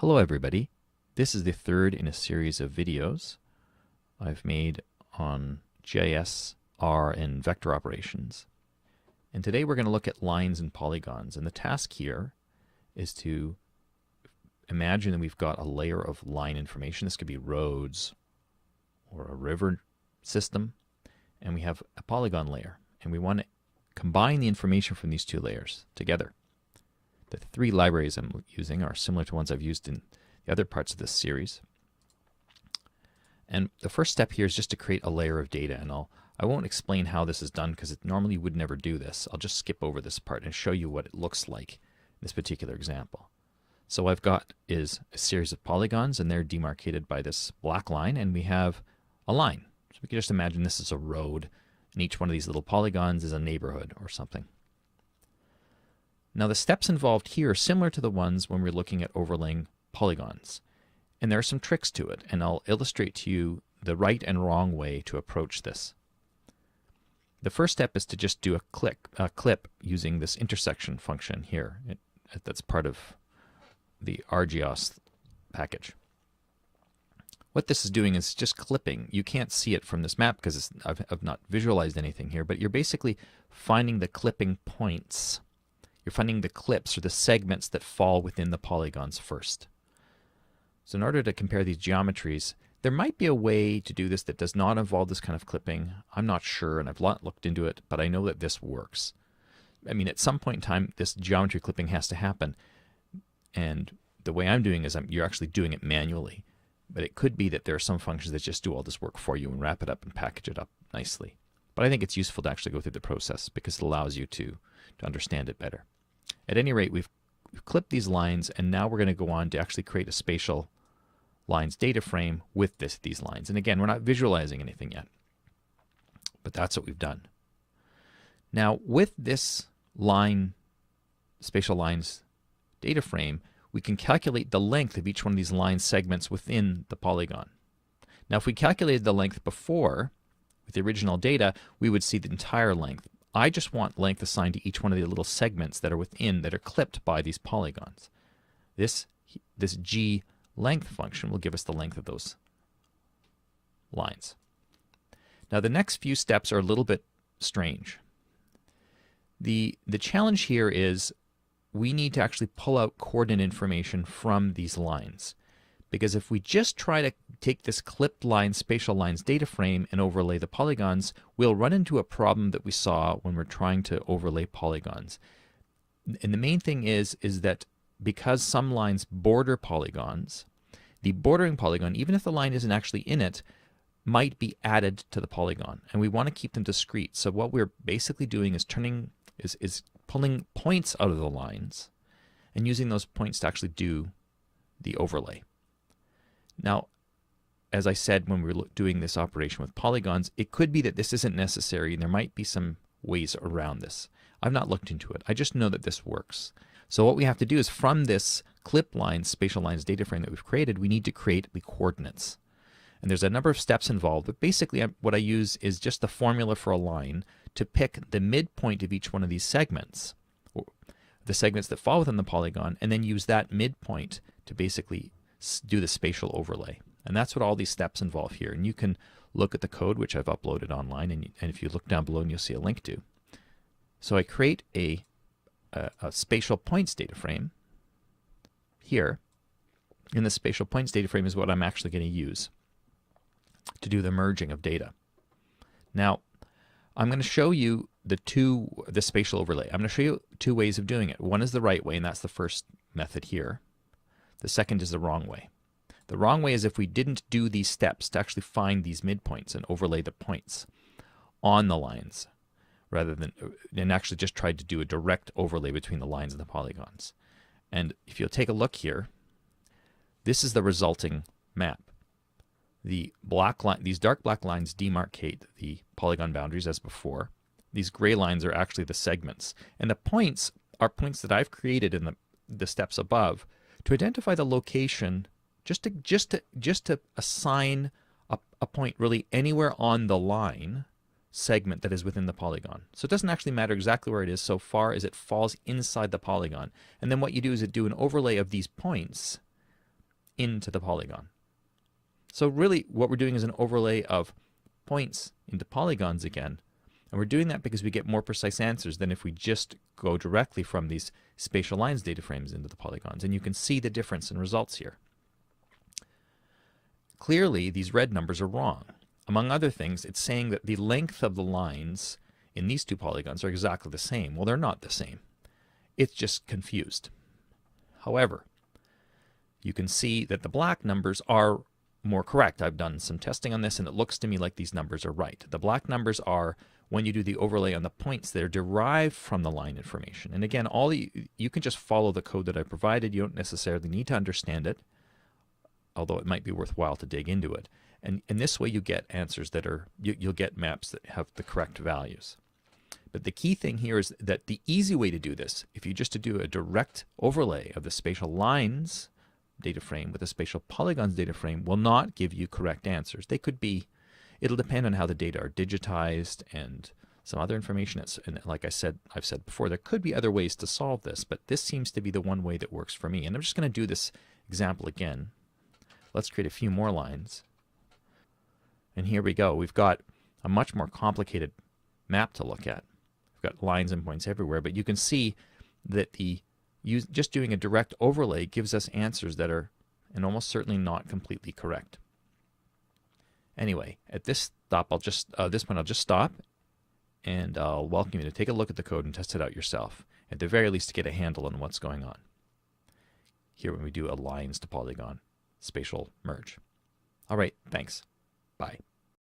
Hello everybody. This is the third in a series of videos I've made on GIS, R, and vector operations. And today we're going to look at lines and polygons. And the task here is to imagine that we've got a layer of line information. This could be roads or a river system. And we have a polygon layer. And we want to combine the information from these two layers together. The three libraries I'm using are similar to ones I've used in the other parts of this series. And the first step here is just to create a layer of data. And I won't explain how this is done because it normally you would never do this. I'll just skip over this part and show you what it looks like in this particular example. So what I've got is a series of polygons, and they're demarcated by this black line, and we have a line. So we can just imagine this is a road, and each one of these little polygons is a neighborhood or something. Now the steps involved here are similar to the ones when we're looking at overlaying polygons. And there are some tricks to it, and I'll illustrate to you the right and wrong way to approach this. The first step is to just do a clip using this intersection function here. That's part of the RGIS package. What this is doing is just clipping. You can't see it from this map because I've not visualized anything here, but you're basically finding the clipping points. You're finding the clips or the segments that fall within the polygons first. So in order to compare these geometries, there might be a way to do this that does not involve this kind of clipping. I'm not sure, and I've not looked into it, but I know that this works. I mean, at some point in time, this geometry clipping has to happen. And the way I'm doing is you're actually doing it manually. But it could be that there are some functions that just do all this work for you and wrap it up and package it up nicely. But I think it's useful to actually go through the process because it allows you to understand it better. At any rate, we've clipped these lines, and now we're going to go on to actually create a spatial lines data frame with these lines. And again, we're not visualizing anything yet, but that's what we've done. Now, with this spatial lines data frame, we can calculate the length of each one of these line segments within the polygon. Now, if we calculated the length before with the original data, we would see the entire length. I just want length assigned to each one of the little segments that are within, that are clipped by these polygons. This G length function will give us the length of those lines. Now the next few steps are a little bit strange. The challenge here is we need to actually pull out coordinate information from these lines. Because if we just try to take this clipped line spatial lines data frame and overlay the polygons, we'll run into a problem that we saw when we're trying to overlay polygons. And the main thing is that because some lines border polygons, the bordering polygon, even if the line isn't actually in it, might be added to the polygon. And we want to keep them discrete. So what we're basically doing is pulling points out of the lines and using those points to actually do the overlay. Now, as I said when we were doing this operation with polygons, it could be that this isn't necessary, and there might be some ways around this. I've not looked into it. I just know that this works. So what we have to do is from this clip lines, spatial lines data frame that we've created, we need to create the coordinates. And there's a number of steps involved, but basically what I use is just the formula for a line to pick the midpoint of each one of these segments, or the segments that fall within the polygon, and then use that midpoint to basically do the spatial overlay. And that's what all these steps involve here. And you can look at the code, which I've uploaded online, and if you look down below, you'll see a link to. So I create a spatial points data frame here. And the spatial points data frame is what I'm actually going to use to do the merging of data. Now, I'm going to show you the spatial overlay. I'm going to show you two ways of doing it. One is the right way, and that's the first method here. The second is the wrong way. The wrong way is if we didn't do these steps to actually find these midpoints and overlay the points on the lines, rather than and actually just tried to do a direct overlay between the lines and the polygons. And if you'll take a look here, this is the resulting map. The black line, these dark black lines demarcate the polygon boundaries as before. These gray lines are actually the segments, and the points are points that I've created in the steps above to identify the location, just to assign a point really anywhere on the line segment that is within the polygon. So it doesn't actually matter exactly where it is so far as it falls inside the polygon. And then what you do is do an overlay of these points into the polygon. So really what we're doing is an overlay of points into polygons again. And we're doing that because we get more precise answers than if we just go directly from these spatial lines data frames into the polygons. And you can see the difference in results here. Clearly, these red numbers are wrong. Among other things, it's saying that the length of the lines in these two polygons are exactly the same. Well, they're not the same. It's just confused. However, you can see that the black numbers are more correct. I've done some testing on this, and it looks to me like these numbers are right. The black numbers are when you do the overlay on the points that are derived from the line information. And again, you can just follow the code that I provided. You don't necessarily need to understand it, although it might be worthwhile to dig into it. And in this way, you get answers that are, you'll get maps that have the correct values. But the key thing here is that the easy way to do this, if you just to do a direct overlay of the spatial lines data frame with a spatial polygons data frame, will not give you correct answers. They could be, it'll depend on how the data are digitized and some other information. And like I've said before, there could be other ways to solve this, but this seems to be the one way that works for me. And I'm just going to do this example again. Let's create a few more lines. And here we go. We've got a much more complicated map to look at. We've got lines and points everywhere, but you can see that just doing a direct overlay gives us answers that are, and almost certainly not completely correct. Anyway, at this point I'll just stop, and I'll welcome you to take a look at the code and test it out yourself, at the very least to get a handle on what's going on. Here when we do a lines to polygon spatial merge. All right, thanks. Bye.